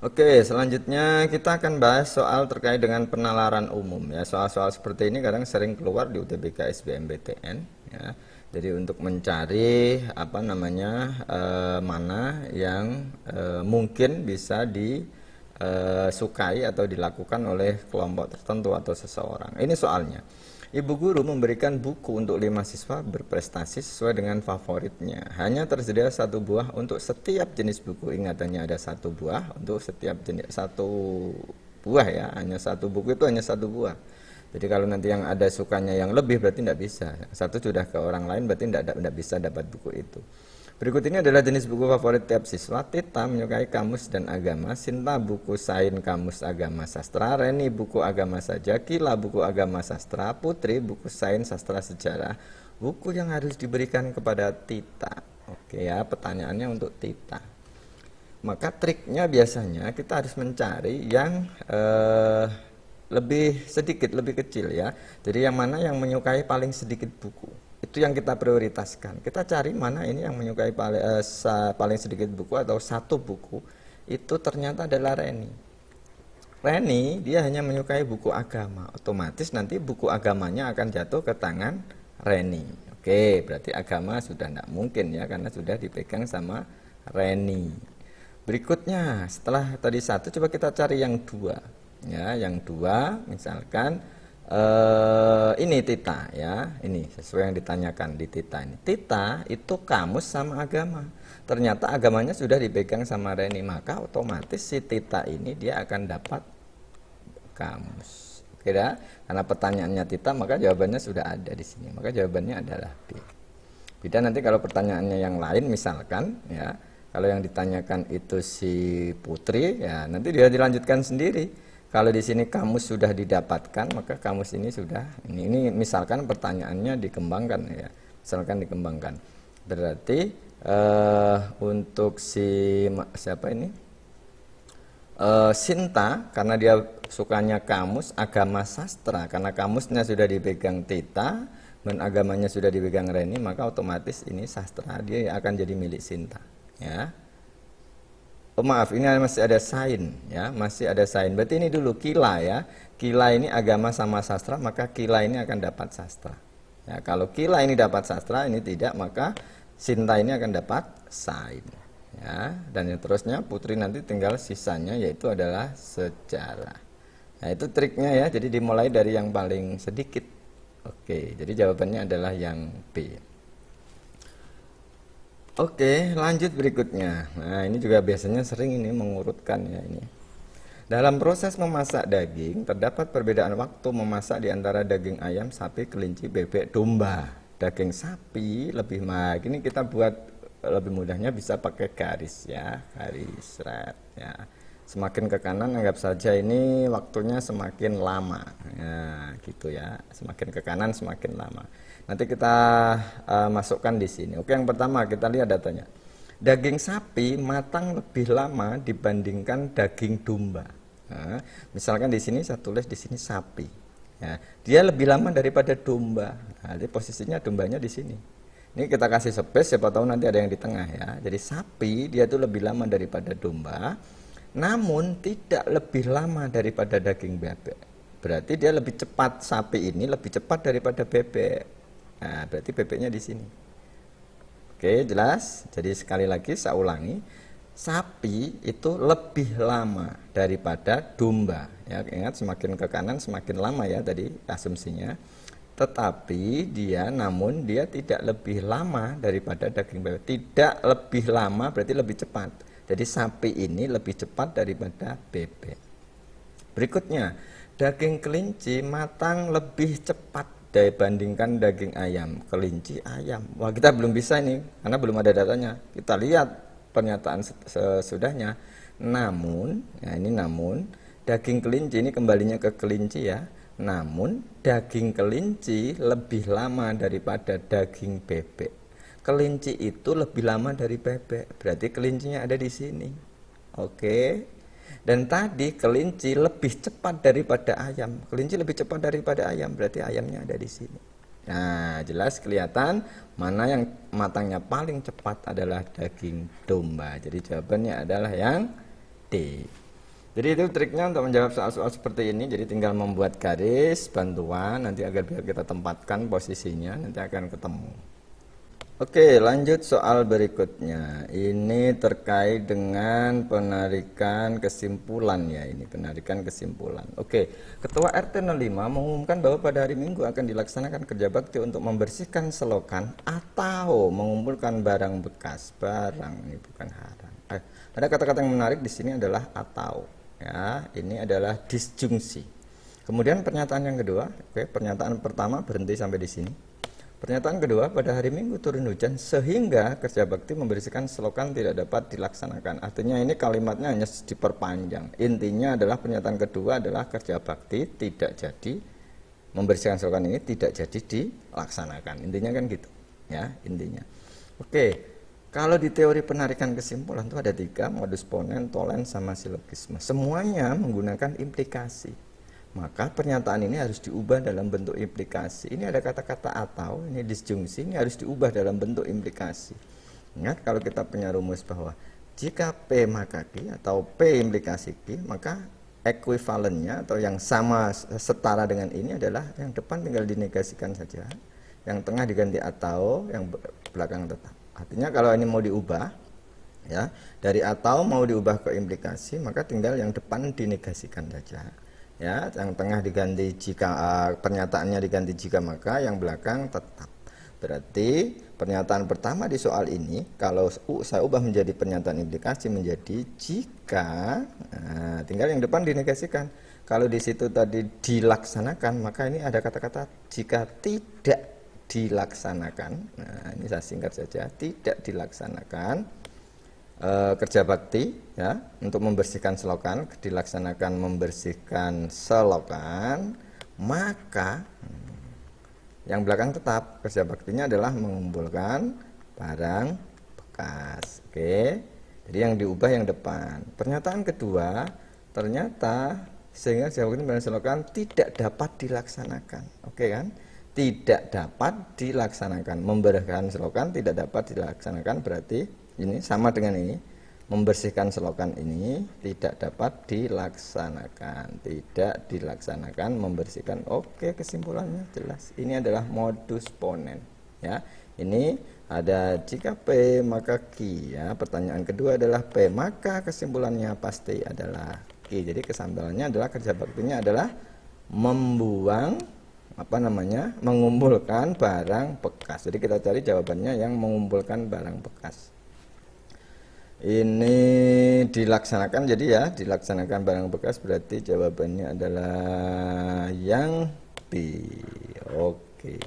Oke, selanjutnya kita akan bahas soal terkait dengan penalaran umum ya. Soal-soal seperti ini kadang sering keluar di UTBK SBMPTN ya. Jadi untuk mencari apa namanya mana yang mungkin bisa disukai atau dilakukan oleh kelompok tertentu atau seseorang. Ini soalnya. Ibu guru memberikan buku untuk 5 siswa berprestasi sesuai dengan favoritnya. Hanya tersedia satu buah untuk setiap jenis buku. Ingatannya ada satu buah untuk setiap jenis satu buah ya. Hanya satu buku itu hanya satu buah. Jadi kalau nanti yang ada sukanya yang lebih berarti tidak bisa. Satu sudah ke orang lain berarti tidak bisa dapat buku itu. Berikut ini adalah jenis buku favorit tiap siswa. Tita menyukai kamus dan agama, Sinta buku sains kamus agama sastra, Reni buku agama saja, Kila buku agama sastra, Putri buku sains sastra sejarah. Buku yang harus diberikan kepada Tita. Oke ya, pertanyaannya untuk Tita. Maka triknya biasanya kita harus mencari yang lebih sedikit, lebih kecil ya. Jadi yang mana yang menyukai paling sedikit buku. Itu yang kita prioritaskan. Kita cari mana ini yang menyukai paling sedikit buku atau satu buku. Itu ternyata adalah Reni. Reni dia hanya menyukai buku agama. Otomatis nanti buku agamanya akan jatuh ke tangan Reni. Oke, berarti agama sudah tidak mungkin ya karena sudah dipegang sama Reni. Berikutnya setelah tadi satu coba kita cari yang dua. Ya, yang dua misalkan ini Tita ya, ini sesuai yang ditanyakan di Tita ini. Tita itu kamus sama agama. Ternyata agamanya sudah dipegang sama Reni, maka otomatis si Tita ini dia akan dapat kamus. Oke dah? Karena pertanyaannya Tita, maka jawabannya sudah ada di sini. Maka jawabannya adalah B. Beda nanti kalau pertanyaannya yang lain misalkan ya, kalau yang ditanyakan itu si Putri ya, nanti dia dilanjutkan sendiri. Kalau di sini kamus sudah didapatkan, maka kamus ini sudah ini misalkan pertanyaannya dikembangkan ya. Misalkan dikembangkan. Berarti untuk siapa ini? Sinta karena dia sukanya kamus agama sastra, karena kamusnya sudah dipegang Tita dan agamanya sudah dipegang Reni, maka otomatis ini sastra dia akan jadi milik Sinta ya. Oh maaf, ini masih ada sain ya, masih ada sain. Berarti ini dulu Kila ya. Kila ini agama sama sastra, maka Kila ini akan dapat sastra. Ya, kalau Kila ini dapat sastra, ini tidak, maka Sinta ini akan dapat sain. Ya, dan yang terusnya Putri nanti tinggal sisanya yaitu adalah sejarah. Nah, itu triknya ya. Jadi dimulai dari yang paling sedikit. Oke, jadi jawabannya adalah yang B. Oke, lanjut berikutnya. Nah, ini juga biasanya sering ini mengurutkan ya ini. Dalam proses memasak daging, terdapat perbedaan waktu memasak di antara daging ayam, sapi, kelinci, bebek, domba. Daging sapi lebih mahal. Ini kita buat lebih mudahnya bisa pakai garis ya, garis red ya. Semakin ke kanan anggap saja ini waktunya semakin lama. Ya, gitu ya. Semakin ke kanan semakin lama. Nanti kita masukkan di sini. Oke, yang pertama kita lihat datanya. Daging sapi matang lebih lama dibandingkan daging domba. Nah, misalkan di sini saya tulis di sini sapi. Ya, dia lebih lama daripada domba. Nah, jadi posisinya dombanya di sini. Ini kita kasih space, siapa tahu nanti ada yang di tengah ya. Jadi sapi dia tuh lebih lama daripada domba, namun tidak lebih lama daripada daging bebek. Berarti dia lebih cepat, sapi ini lebih cepat daripada bebek. Nah, berarti bebeknya di sini. Oke, jelas? Jadi sekali lagi saya ulangi, sapi itu lebih lama daripada domba. Ya, ingat semakin ke kanan semakin lama ya tadi asumsinya. Tetapi namun dia tidak lebih lama daripada daging bebek. Tidak lebih lama berarti lebih cepat. Jadi sapi ini lebih cepat daripada bebek. Berikutnya, daging kelinci matang lebih cepat dibandingkan daging ayam. Kelinci ayam, wah kita belum bisa ini karena belum ada datanya. Kita lihat pernyataan sesudahnya. Namun daging kelinci ini kembalinya ke kelinci ya. Namun daging kelinci lebih lama daripada daging bebek. Kelinci itu lebih lama dari bebek. Berarti kelincinya ada di sini. Oke. Dan tadi kelinci lebih cepat daripada ayam. Kelinci lebih cepat daripada ayam, berarti ayamnya ada di sini. Nah, jelas kelihatan mana yang matangnya paling cepat adalah daging domba. Jadi jawabannya adalah yang D. Jadi itu triknya untuk menjawab soal-soal seperti ini. Jadi tinggal membuat garis bantuan nanti agar biar kita tempatkan posisinya nanti akan ketemu. Oke, lanjut soal berikutnya. Ini terkait dengan penarikan kesimpulan ya, ini penarikan kesimpulan. Oke, Ketua RT 05 mengumumkan bahwa pada hari Minggu akan dilaksanakan kerja bakti untuk membersihkan selokan atau mengumpulkan barang bekas. Barang ini bukan harang. Ada kata-kata yang menarik di sini adalah atau ya, ini adalah disjungsi. Kemudian pernyataan yang kedua, oke, pernyataan pertama berhenti sampai di sini. Pernyataan kedua, pada hari Minggu turun hujan sehingga kerja bakti membersihkan selokan tidak dapat dilaksanakan. Artinya ini kalimatnya hanya diperpanjang. Intinya adalah pernyataan kedua adalah kerja bakti tidak jadi, membersihkan selokan ini tidak jadi dilaksanakan. Intinya kan gitu ya, intinya. Oke, kalau di teori penarikan kesimpulan itu ada 3, modus ponen, tolen, sama silogisme. Semuanya menggunakan implikasi. Maka pernyataan ini harus diubah dalam bentuk implikasi. Ini ada kata-kata atau, ini disjungsi, ini harus diubah dalam bentuk implikasi. Ingat kalau kita punya rumus bahwa jika P maka Q atau P implikasi Q, maka ekuivalennya atau yang sama setara dengan ini adalah yang depan tinggal dinegasikan saja, yang tengah diganti atau, yang belakang tetap. Artinya kalau ini mau diubah, ya dari atau mau diubah ke implikasi, maka tinggal yang depan dinegasikan saja. Ya, yang tengah diganti jika, pernyataannya diganti jika maka, yang belakang tetap. Berarti pernyataan pertama di soal ini kalau saya ubah menjadi pernyataan implikasi menjadi jika, nah, tinggal yang depan dinegasikan. Kalau di situ tadi dilaksanakan, maka ini ada kata-kata jika tidak dilaksanakan. Nah, ini saya singkat saja, tidak dilaksanakan kerja bakti ya untuk membersihkan selokan, dilaksanakan membersihkan selokan, maka yang belakang tetap kerja baktinya adalah mengumpulkan barang bekas. Oke, jadi yang diubah yang depan. Pernyataan kedua, ternyata sehingga kerja bakti membersihkan selokan tidak dapat dilaksanakan. Oke kan, tidak dapat dilaksanakan, membersihkan selokan tidak dapat dilaksanakan, berarti ini sama dengan ini, membersihkan selokan ini tidak dapat dilaksanakan, tidak dilaksanakan, membersihkan. Oke, kesimpulannya jelas. Ini adalah modus ponen. Ya, ini ada jika P maka Q. Ya, pertanyaan kedua adalah P maka kesimpulannya pasti adalah Q. Jadi kesimpulannya adalah kerja baktinya adalah membuang mengumpulkan barang bekas. Jadi kita cari jawabannya yang mengumpulkan barang bekas. Ini dilaksanakan, jadi ya dilaksanakan barang bekas, berarti jawabannya adalah yang B. Oke.